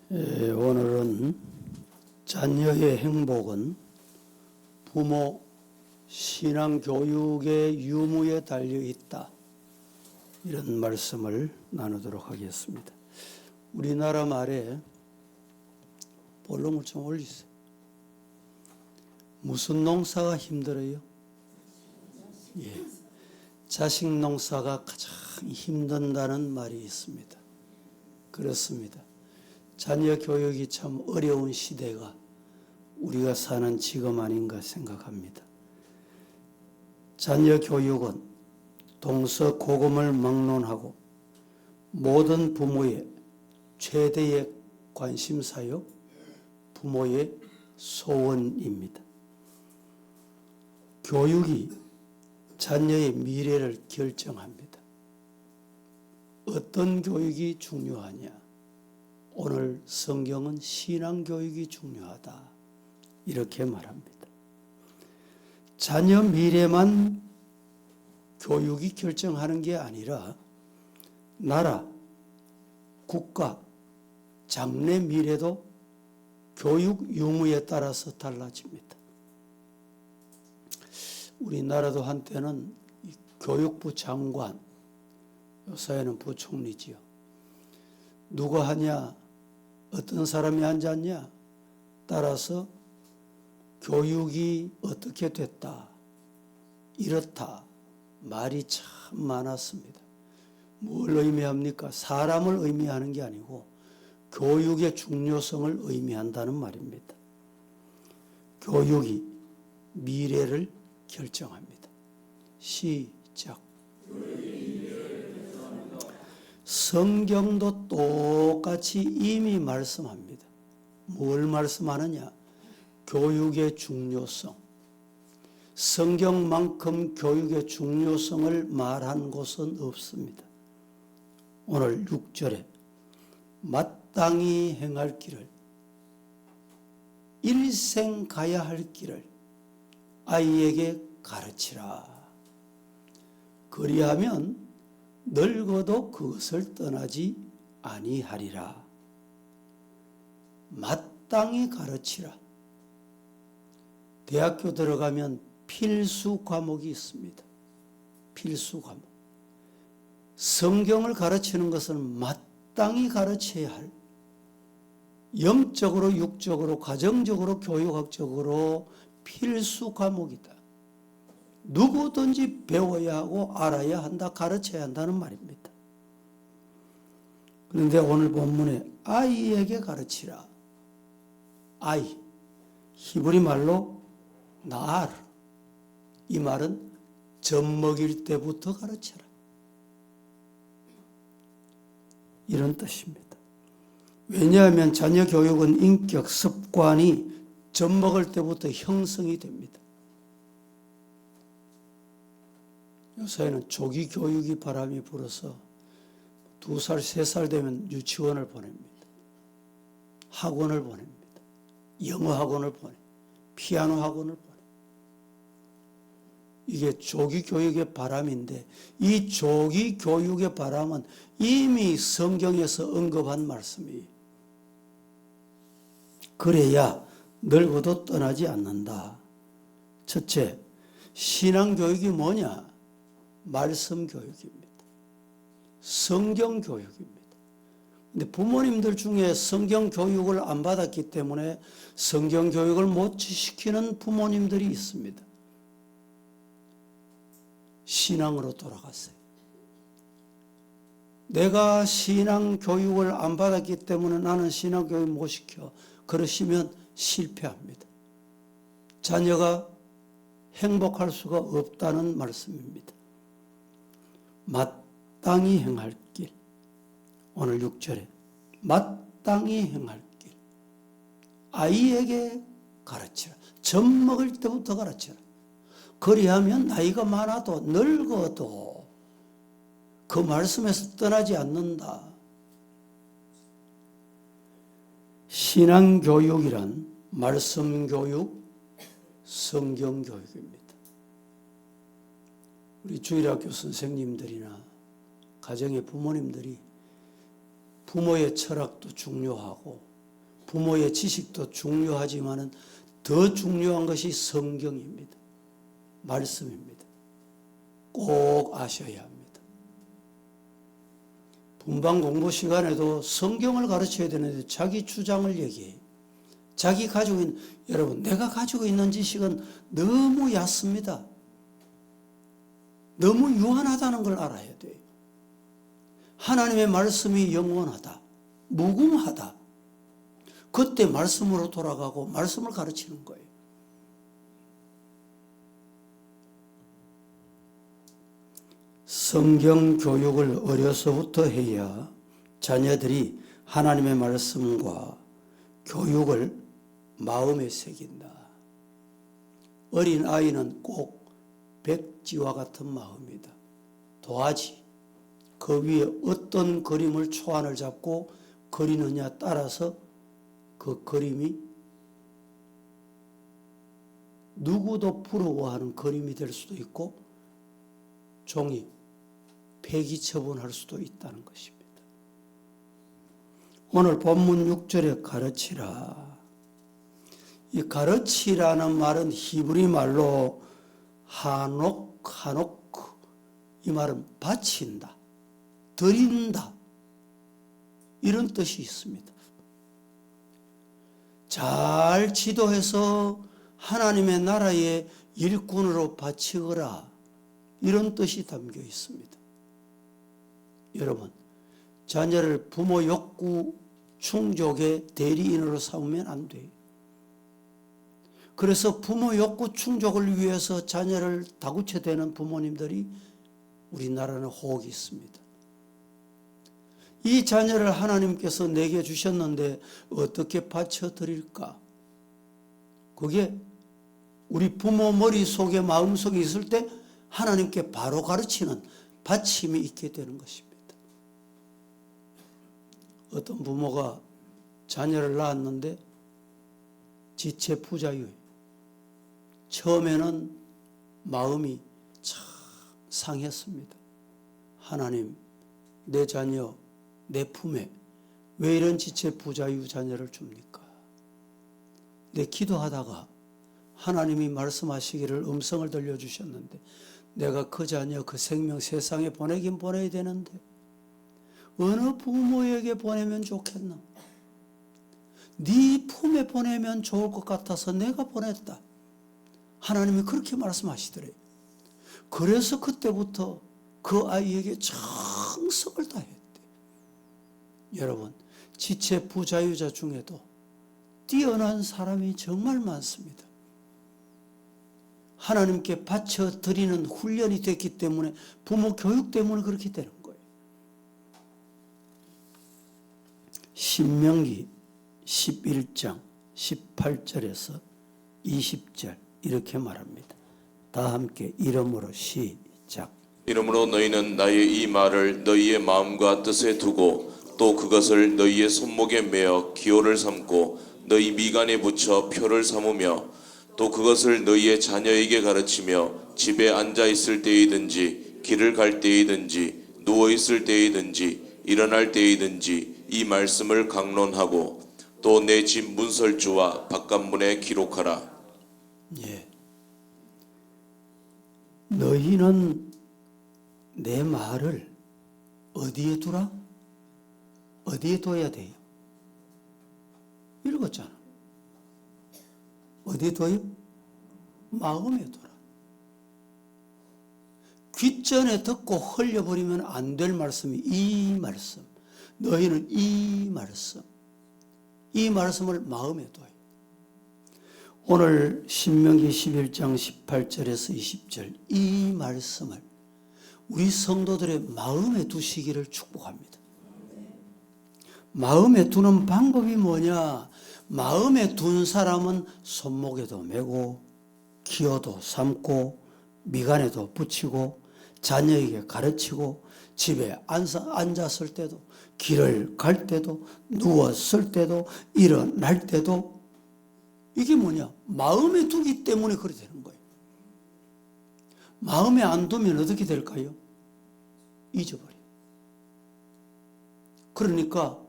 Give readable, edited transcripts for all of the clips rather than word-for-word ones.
오늘은 자녀의 행복은 부모 신앙교육의 유무에 달려 있다. 이런 말씀을 나누도록 하겠습니다. 우리나라 말에 볼륨을 좀 올리세요. 무슨 농사가 힘들어요? 자식 농사가 가장 힘든다는 말이 있습니다. 그렇습니다. 자녀 교육이 참 어려운 시대가 우리가 사는 지금 아닌가 생각합니다. 자녀 교육은 동서고금을 막론하고 모든 부모의 최대의 관심사요, 부모의 소원입니다. 교육이 자녀의 미래를 결정합니다. 어떤 교육이 중요하냐? 오늘 성경은 신앙교육이 중요하다. 이렇게 말합니다. 자녀 미래만 교육이 결정하는 게 아니라 나라, 국가, 장래 미래도 교육 유무에 따라서 달라집니다. 우리나라도 한때는 교육부 장관, 요사이는 부총리지요. 누가 하냐, 어떤 사람이 앉았냐 따라서 교육이 어떻게 됐다, 이렇다 말이 참 많았습니다. 뭘 의미합니까? 사람을 의미하는 게 아니고 교육의 중요성을 의미한다는 말입니다. 교육이 미래를 결정합니다. 시작. 성경도 똑같이 이미 말씀합니다. 뭘 말씀하느냐? 교육의 중요성. 성경만큼 교육의 중요성을 말한 곳은 없습니다. 오늘 6절에 마땅히 행할 길을, 일생 가야 할 길을 아이에게 가르치라. 그리하면 늙어도 그것을 떠나지 아니하리라. 마땅히 가르치라. 대학교 들어가면 필수 과목이 있습니다. 필수 과목. 성경을 가르치는 것은 마땅히 가르쳐야 할, 영적으로, 육적으로, 가정적으로, 교육학적으로 필수 과목이다. 누구든지 배워야 하고 알아야 한다, 가르쳐야 한다는 말입니다. 그런데 오늘 본문에 아이에게 가르치라. 아이, 히브리 말로 나알. 이 말은 젖 먹일 때부터 가르쳐라. 이런 뜻입니다. 왜냐하면 자녀 교육은 인격, 습관이 젖 먹을 때부터 형성이 됩니다. 요새는 조기 교육이 바람이 불어서 2살, 3살 되면 유치원을 보냅니다. 학원을 보냅니다. 영어 학원을 보내, 피아노 학원을 보내. 이게 조기 교육의 바람인데, 이 조기 교육의 바람은 이미 성경에서 언급한 말씀이에요. 그래야 늙어도 떠나지 않는다. 첫째, 신앙교육이 뭐냐? 말씀 교육입니다. 성경 교육입니다. 근데 부모님들 중에 성경 교육을 안 받았기 때문에 성경 교육을 못 시키는 부모님들이 있습니다. 신앙으로 돌아갔어요. 내가 신앙 교육을 안 받았기 때문에 나는 신앙 교육 못 시켜. 그러시면 실패합니다. 자녀가 행복할 수가 없다는 말씀입니다. 마땅히 행할 길. 오늘 6절에 마땅히 행할 길. 아이에게 가르치라. 젖 먹을 때부터 가르치라. 그리하면 나이가 많아도 늙어도 그 말씀에서 떠나지 않는다. 신앙교육이란 말씀교육, 성경교육입니다. 우리 주일학교 선생님들이나 가정의 부모님들이 부모의 철학도 중요하고 부모의 지식도 중요하지만 더 중요한 것이 성경입니다. 말씀입니다. 꼭 아셔야 합니다. 분방 공부 시간에도 성경을 가르쳐야 되는데 자기 주장을 얘기해요. 자기 가지고 있는, 여러분, 내가 가지고 있는 지식은 너무 얕습니다. 너무 유한하다는 걸 알아야 돼요. 하나님의 말씀이 영원하다, 무궁하다. 그때 말씀으로 돌아가고 말씀을 가르치는 거예요. 성경 교육을 어려서부터 해야 자녀들이 하나님의 말씀과 교육을 마음에 새긴다. 어린 아이는 꼭 백지와 같은 마음이다. 도화지, 그 위에 어떤 그림을 초안을 잡고 그리느냐 따라서 그 그림이 누구도 부러워하는 그림이 될 수도 있고 종이 폐기 처분할 수도 있다는 것입니다. 오늘 본문 6절에 가르치라. 이 가르치라는 말은 히브리 말로 하녹, 이 말은 바친다, 드린다, 이런 뜻이 있습니다. 잘 지도해서 하나님의 나라의 일꾼으로 바치거라, 이런 뜻이 담겨 있습니다. 여러분, 자녀를 부모 욕구 충족의 대리인으로 삼으면 안 돼요. 그래서 부모 욕구 충족을 위해서 자녀를 다구쳐대는 부모님들이 우리나라는 혹이 있습니다. 이 자녀를 하나님께서 내게 주셨는데 어떻게 바쳐드릴까? 그게 우리 부모 머릿속에 마음속에 있을 때 하나님께 바로 가르치는 받침이 있게 되는 것입니다. 어떤 부모가 자녀를 낳았는데 지체 부자유예요. 처음에는 마음이 참 상했습니다. 하나님, 내 자녀, 내 품에 왜 이런 지체 부자유 자녀를 줍니까? 내 기도하다가 하나님이 말씀하시기를 음성을 들려주셨는데 내가 그 자녀, 그 생명 세상에 보내긴 보내야 되는데 어느 부모에게 보내면 좋겠나? 네 품에 보내면 좋을 것 같아서 내가 보냈다. 하나님이 그렇게 말씀하시더래요. 그래서 그때부터 그 아이에게 정성을 다했대. 여러분, 지체 부자유자 중에도 뛰어난 사람이 정말 많습니다. 하나님께 바쳐드리는 훈련이 됐기 때문에 부모 교육 때문에 그렇게 되는 거예요. 신명기 11장 18절에서 20절 이렇게 말합니다. 다 함께 이름으로 시작. 이러므로 너희는 나의 이 말을 너희의 마음과 뜻에 두고 또 그것을 너희의 손목에 매어 기호를 삼고 너희 미간에 붙여 표를 삼으며 또 그것을 너희의 자녀에게 가르치며 집에 앉아 있을 때이든지 길을 갈 때이든지 누워 있을 때이든지 일어날 때이든지 이 말씀을 강론하고 또 내 집 문설주와 바깥문에 기록하라. 예. 너희는 내 말을 어디에 두라? 어디에 둬야 돼요? 읽었잖아. 어디에 둬요? 마음에 둬라. 귓전에 듣고 흘려버리면 안 될 말씀이 이 말씀. 너희는 이 말씀을 마음에 둬요. 오늘 신명기 11장 18절에서 20절 이 말씀을 우리 성도들의 마음에 두시기를 축복합니다. 마음에 두는 방법이 뭐냐? 마음에 둔 사람은 손목에도 메고 기호도 삼고 미간에도 붙이고 자녀에게 가르치고 집에 앉았을 때도 길을 갈 때도 누웠을 때도 일어날 때도 이게 뭐냐? 마음에 두기 때문에 그렇게 되는 거예요. 마음에 안 두면 어떻게 될까요? 잊어버려요. 그러니까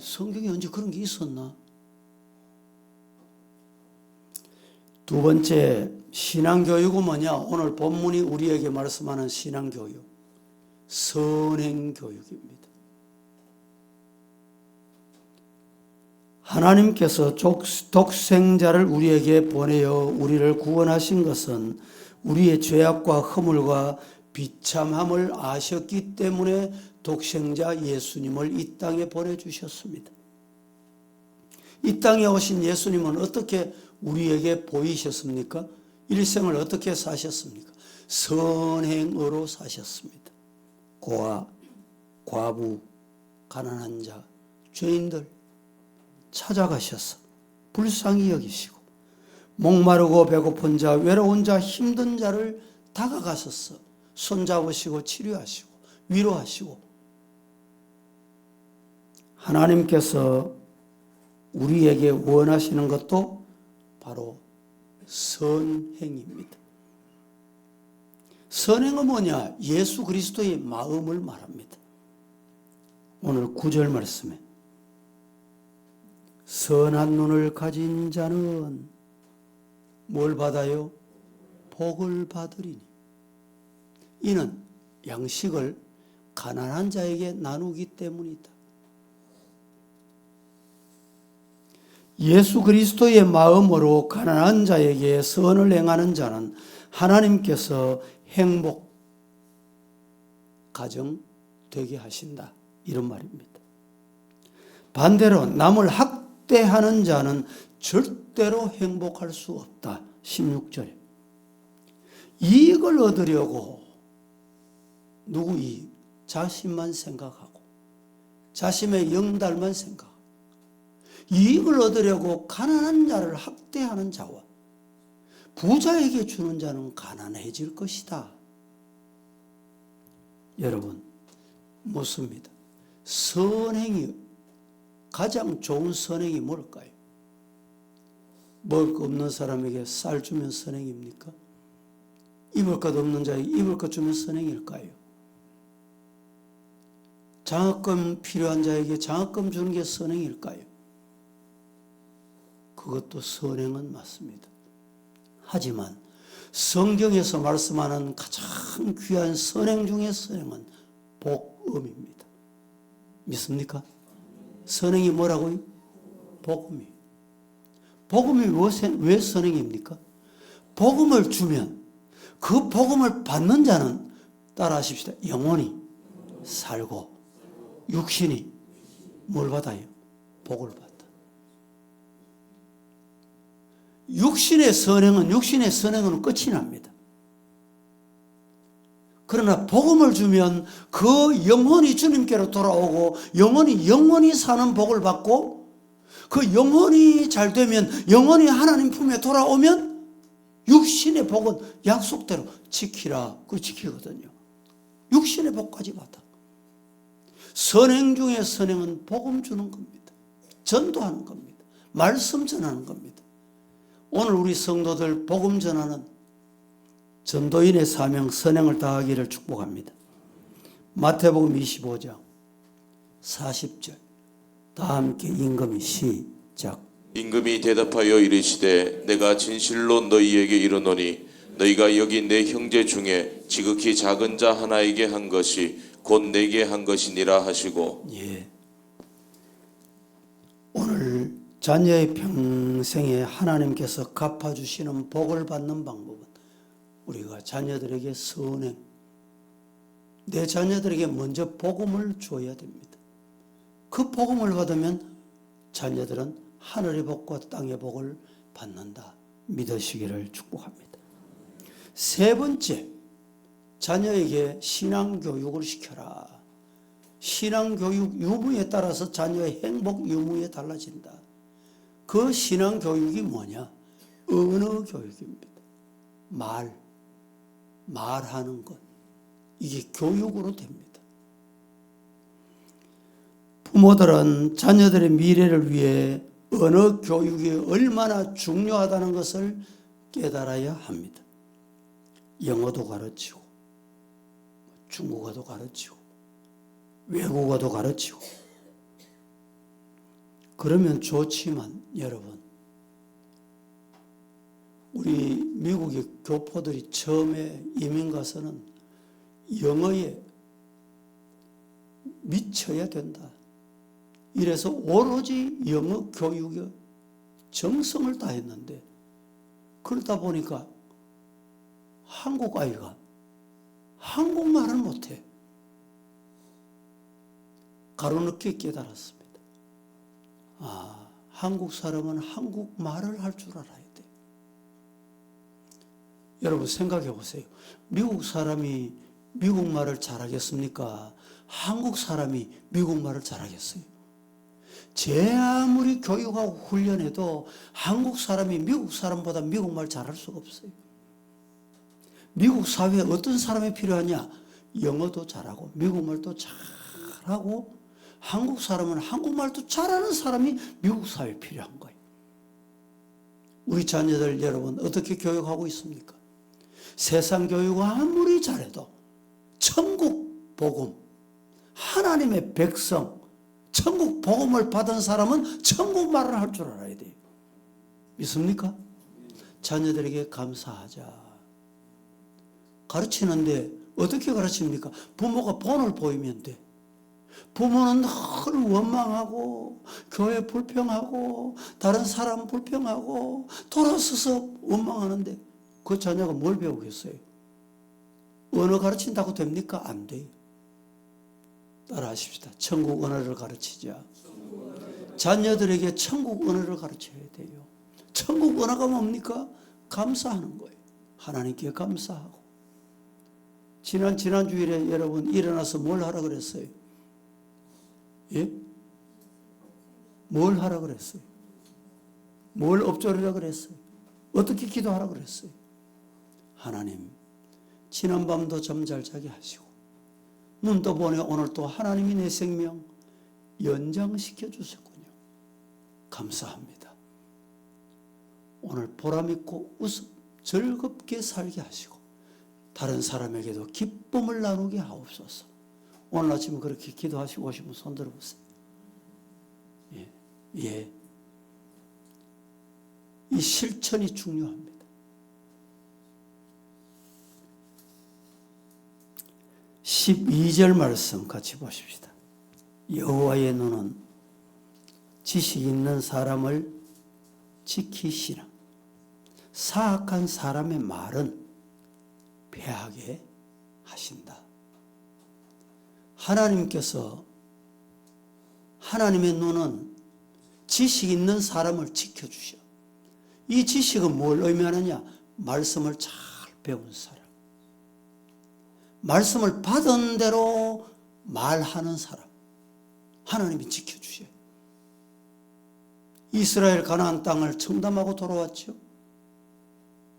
성경에 언제 그런 게 있었나? 두 번째, 신앙교육은 뭐냐? 오늘 본문이 우리에게 말씀하는 신앙교육, 선행교육입니다. 하나님께서 독생자를 우리에게 보내어 우리를 구원하신 것은 우리의 죄악과 허물과 비참함을 아셨기 때문에 독생자 예수님을 이 땅에 보내주셨습니다. 이 땅에 오신 예수님은 어떻게 우리에게 보이셨습니까? 일생을 어떻게 사셨습니까? 선행으로 사셨습니다. 고아, 과부, 가난한 자, 죄인들 찾아가셔서 불쌍히 여기시고 목마르고 배고픈 자, 외로운 자, 힘든 자를 다가가셔서 손잡으시고 치료하시고 위로하시고 하나님께서 우리에게 원하시는 것도 바로 선행입니다. 선행은 뭐냐? 예수 그리스도의 마음을 말합니다. 오늘 9절 말씀에 선한 눈을 가진 자는 뭘 받아요? 복을 받으리니. 이는 양식을 가난한 자에게 나누기 때문이다. 예수 그리스도의 마음으로 가난한 자에게 선을 행하는 자는 하나님께서 행복 가정 되게 하신다. 이런 말입니다. 반대로 남을 학대하는 자는 절대로 행복할 수 없다. 16절에 이익을 얻으려고 누구 이익? 자신만 생각하고 자신의 영달만 생각하고 이익을 얻으려고 가난한 자를 학대하는 자와 부자에게 주는 자는 가난해질 것이다. 여러분, 묻습니다. 선행이 가장 좋은 선행이 뭘까요? 먹을 거 없는 사람에게 쌀 주면 선행입니까? 입을 것 없는 자에게 입을 것 주면 선행일까요? 장학금 필요한 자에게 장학금 주는 게 선행일까요? 그것도 선행은 맞습니다. 하지만 성경에서 말씀하는 가장 귀한 선행 중의 선행은 복음입니다. 믿습니까? 선행이 뭐라고요? 복음이에요. 복음이 왜 선행입니까? 복음을 주면 그 복음을 받는 자는 따라하십시다. 영원히 살고 육신이 뭘 받아요? 복을 받아. 육신의 선행은 끝이 납니다. 그러나 복음을 주면 그 영혼이 주님께로 돌아오고 영원히 사는 복을 받고 그 영혼이 잘 되면 영원히 하나님 품에 돌아오면 육신의 복은 약속대로 지키라. 그 지키거든요. 육신의 복까지 받아. 선행 중에 선행은 복음 주는 겁니다. 전도하는 겁니다. 말씀 전하는 겁니다. 오늘 우리 성도들 복음 전하는 전도인의 사명 선행을 다하기를 축복합니다. 마태복음 25장 40절 다 함께 임금이 시작. 임금이 대답하여 이르시되 내가 진실로 너희에게 이르노니 너희가 여기 내 형제 중에 지극히 작은 자 하나에게 한 것이 곧 내게 한 것이니라 하시고. 예. 오늘 자녀의 평생에 하나님께서 갚아주시는 복을 받는 방법은 우리가 자녀들에게 선행, 내 자녀들에게 먼저 복음을 줘야 됩니다. 그 복음을 받으면 자녀들은 하늘의 복과 땅의 복을 받는다. 믿으시기를 축복합니다. 세 번째, 자녀에게 신앙교육을 시켜라. 신앙교육 유무에 따라서 자녀의 행복 유무에 달라진다. 그 신앙교육이 뭐냐? 언어교육입니다. 말하는 것. 이게 교육으로 됩니다. 부모들은 자녀들의 미래를 위해 언어 교육이 얼마나 중요하다는 것을 깨달아야 합니다. 영어도 가르치고 중국어도 가르치고 외국어도 가르치고 그러면 좋지만 여러분, 우리 미국의 교포들이 처음에 이민 가서는 영어에 미쳐야 된다. 이래서 오로지 영어 교육에 정성을 다했는데, 그러다 보니까 한국 아이가 한국말을 못해. 가로늦게 깨달았습니다. 아, 한국 사람은 한국말을 할 줄 알아야 돼. 여러분 생각해 보세요. 미국 사람이 미국말을 잘하겠습니까? 한국 사람이 미국말을 잘하겠어요? 제 아무리 교육하고 훈련해도 한국 사람이 미국 사람보다 미국말 잘할 수가 없어요. 미국 사회에 어떤 사람이 필요하냐? 영어도 잘하고 미국말도 잘하고 한국 사람은 한국말도 잘하는 사람이 미국 사회에 필요한 거예요. 우리 자녀들 여러분 어떻게 교육하고 있습니까? 세상 교육을 아무리 잘해도 천국 복음, 하나님의 백성, 천국 복음을 받은 사람은 천국 말을 할 줄 알아야 돼요. 믿습니까? 자녀들에게 감사하자. 가르치는데 어떻게 가르칩니까? 부모가 본을 보이면 돼. 부모는 늘 원망하고 교회 불평하고 다른 사람 불평하고 돌아서서 원망하는데 그 자녀가 뭘 배우겠어요? 언어 가르친다고 됩니까? 안 돼요. 따라하십시다. 천국 언어를 가르치자. 자녀들에게 천국 언어를 가르쳐야 돼요. 천국 언어가 뭡니까? 감사하는 거예요. 하나님께 감사하고. 지난 주일에 여러분 일어나서 뭘 하라 그랬어요? 예? 뭘 하라 그랬어요? 뭘 엎조리라 그랬어요? 어떻게 기도하라 그랬어요? 하나님, 지난밤도 잠 잘 자게 하시고 눈도 보내 오늘 또 하나님이 내 생명 연장시켜 주셨군요. 감사합니다. 오늘 보람있고 즐겁게 살게 하시고 다른 사람에게도 기쁨을 나누게 하옵소서. 오늘 아침에 그렇게 기도하시고 오시면 손 들어보세요. 예, 예. 이 실천이 중요합니다. 12절 말씀 같이 보십시다. 여호와의 눈은 지식 있는 사람을 지키시나 사악한 사람의 말은 패하게 하신다. 하나님께서 하나님의 눈은 지식 있는 사람을 지켜주셔. 이 지식은 뭘 의미하느냐? 말씀을 잘 배운 사람. 말씀을 받은 대로 말하는 사람. 하나님이 지켜주셔. 이스라엘 가나안 땅을 청담하고 돌아왔죠.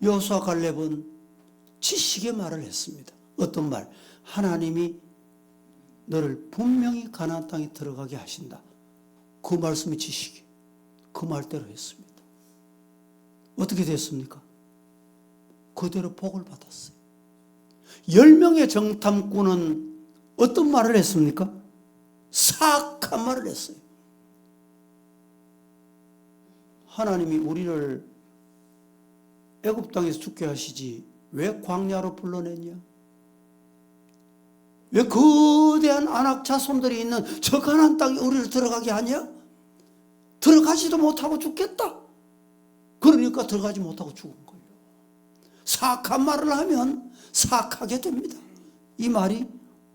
여호수아 갈렙은 지식의 말을 했습니다. 어떤 말? 하나님이 너를 분명히 가나안 땅에 들어가게 하신다. 그 말씀이 지식이. 그 말대로 했습니다. 어떻게 됐습니까? 그대로 복을 받았어요. 10명의 정탐꾼은 어떤 말을 했습니까? 사악한 말을 했어요. 하나님이 우리를 애굽 땅에서 죽게 하시지 왜 광야로 불러냈냐? 왜 거대한 아낙 자손들이 있는 저 가나안 땅에 우리를 들어가게 하냐? 들어가지도 못하고 죽겠다. 그러니까 들어가지 못하고 죽은 거예요. 사악한 말을 하면 사악하게 됩니다. 이 말이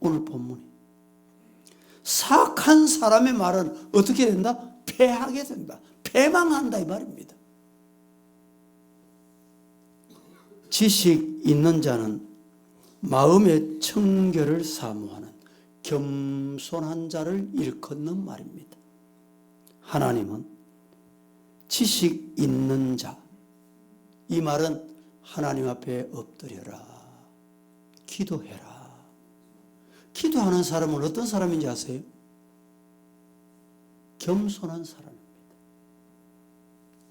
오늘 본문이에요. 사악한 사람의 말은 어떻게 된다? 패하게 된다. 패망한다 이 말입니다. 지식 있는 자는 마음의 청결을 사모하는 겸손한 자를 일컫는 말입니다. 하나님은 지식 있는 자, 이 말은 하나님 앞에 엎드려라, 기도해라. 기도하는 사람은 어떤 사람인지 아세요? 겸손한 사람입니다.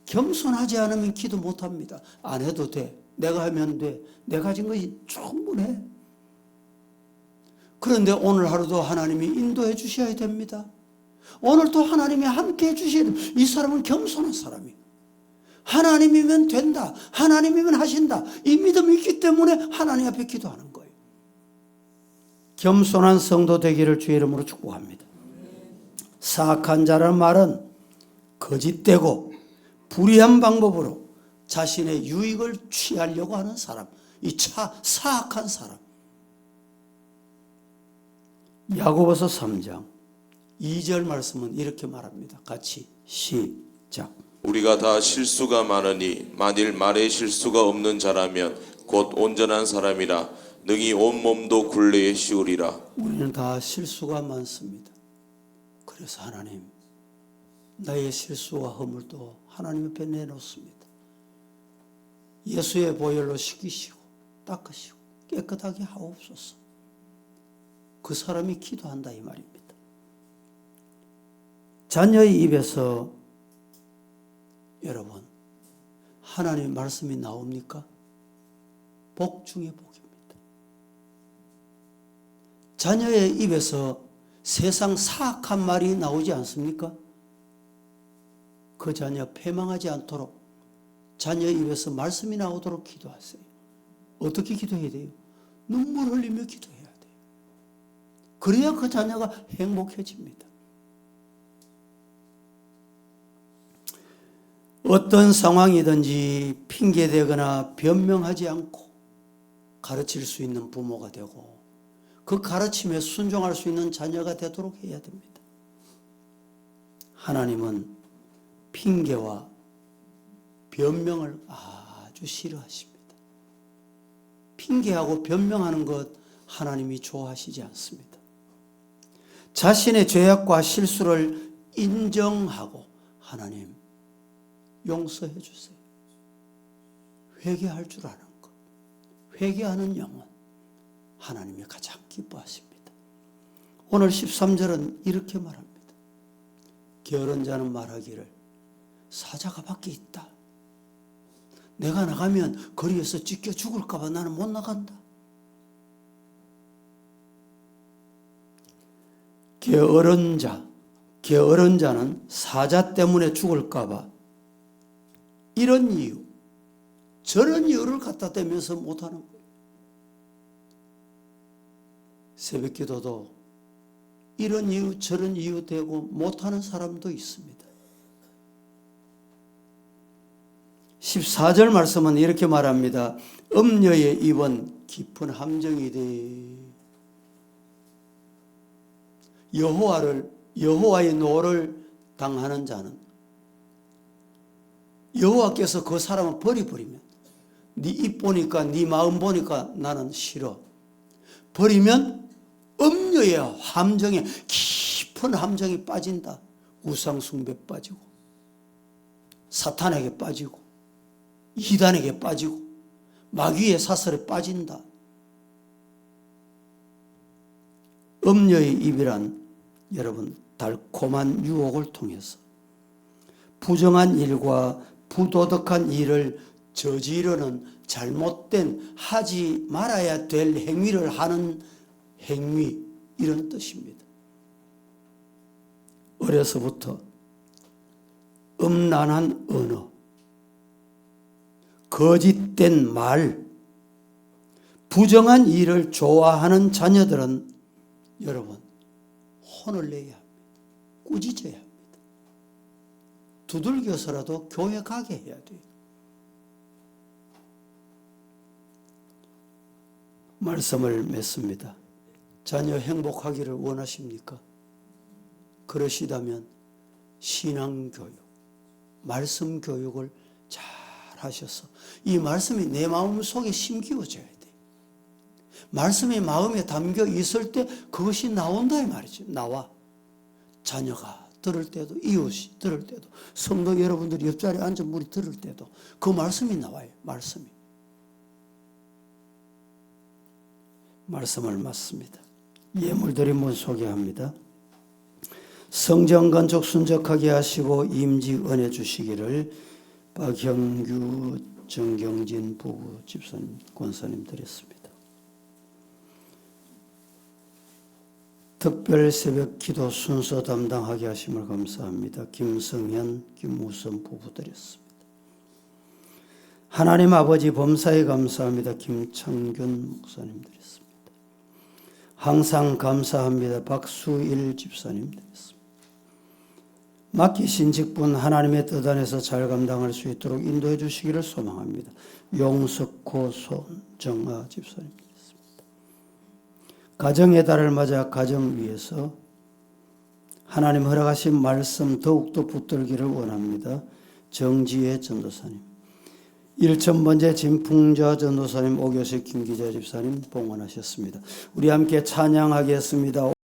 겸손하지 않으면 기도 못합니다. 안 해도 돼. 내가 하면 돼. 내가 가진 것이 충분해. 그런데 오늘 하루도 하나님이 인도해 주셔야 됩니다. 오늘도 하나님이 함께 해 주셔야 됩니다. 이 사람은 겸손한 사람이에요. 하나님이면 된다. 하나님이면 하신다. 이 믿음이 있기 때문에 하나님 앞에 기도하는 거예요. 겸손한 성도 되기를 주의 이름으로 축복합니다. 사악한 자라는 말은 거짓되고 불의한 방법으로 자신의 유익을 취하려고 하는 사람, 이 사악한 사람. 야고보서 3장 2절 말씀은 이렇게 말합니다. 같이 시작. 우리가 다 실수가 많으니 만일 말에 실수가 없는 자라면 곧 온전한 사람이라 능히 온몸도 굴레에 씌우리라. 우리는 다 실수가 많습니다. 그래서 하나님, 나의 실수와 허물도 하나님 앞에 내놓습니다. 예수의 보혈로 씻기시고 닦으시고 깨끗하게 하옵소서. 그 사람이 기도한다 이 말입니다. 자녀의 입에서 여러분 하나님 말씀이 나옵니까? 복 중에 복입니다. 자녀의 입에서 세상 사악한 말이 나오지 않습니까? 그 자녀 패망하지 않도록 자녀의 입에서 말씀이 나오도록 기도하세요. 어떻게 기도해야 돼요? 눈물 흘리며 기도해야 돼요. 그래야 그 자녀가 행복해집니다. 어떤 상황이든지 핑계대거나 변명하지 않고 가르칠 수 있는 부모가 되고 그 가르침에 순종할 수 있는 자녀가 되도록 해야 됩니다. 하나님은 핑계와 변명을 아주 싫어하십니다. 핑계하고 변명하는 것 하나님이 좋아하시지 않습니다. 자신의 죄악과 실수를 인정하고 하나님 용서해 주세요. 회개할 줄 아는 것, 회개하는 영혼 하나님이 가장 기뻐하십니다. 오늘 13절은 이렇게 말합니다. 게으른 자는 말하기를 사자가 밖에 있다. 내가 나가면 거리에서 찢겨 죽을까 봐 나는 못 나간다. 게으른 자는 사자 때문에 죽을까 봐 이런 이유, 저런 이유를 갖다 대면서 못하는 거예요. 새벽 기도도 이런 이유 저런 이유 대고 못하는 사람도 있습니다. 14절 말씀은 이렇게 말합니다. 음녀의 입은 깊은 함정이되 여호와의 노를 당하는 자는 여호와께서 그 사람을 버리면 네 입 보니까 네 마음 보니까 나는 싫어. 버리면 음녀의 함정에 깊은 함정에 빠진다. 우상 숭배 빠지고 사탄에게 빠지고 이단에게 빠지고 마귀의 사슬에 빠진다. 음녀의 입이란 여러분 달콤한 유혹을 통해서 부정한 일과 부도덕한 일을 저지르는 잘못된 하지 말아야 될 행위를 하는 행위, 이런 뜻입니다. 어려서부터 음란한 언어, 거짓된 말, 부정한 일을 좋아하는 자녀들은 여러분 혼을 내야 합니다. 꾸짖어야 합니다. 두들겨서라도 교회 가게 해야 돼요. 말씀을 맺습니다. 자녀 행복하기를 원하십니까? 그러시다면 신앙교육, 말씀 교육을 잘 하셔서 이 말씀이 내 마음속에 심기워져야 돼요. 말씀이 마음에 담겨 있을 때 그것이 나온다 이 말이죠. 나와. 자녀가 들을 때도, 이웃이 들을 때도, 성도 여러분들이 옆자리에 앉은 분이 들을 때도 그 말씀이 나와요. 말씀을 맞습니다. 예물드림을 소개합니다. 성전 건축 순적하게 하시고 임직 은혜 주시기를 박형규, 정경진 부부 집사님, 권사님 드렸습니다. 특별 새벽 기도 순서 담당하게 하심을 감사합니다. 김성현, 김우선 부부 드렸습니다. 하나님 아버지 범사에 감사합니다. 김창균 목사님 드렸습니다. 항상 감사합니다. 박수일 집사님 드렸습니다. 맡기신 직분 하나님의 뜻 안에서 잘 감당할 수 있도록 인도해 주시기를 소망합니다. 용석호 손정아 집사님 드렸습니다. 가정의 달을 맞아 가정 위에서 하나님 허락하신 말씀 더욱더 붙들기를 원합니다. 정지혜 전도사님, 1000번째 진풍자 전도사님, 오교식 김기자 집사님 봉헌하셨습니다. 우리 함께 찬양하겠습니다.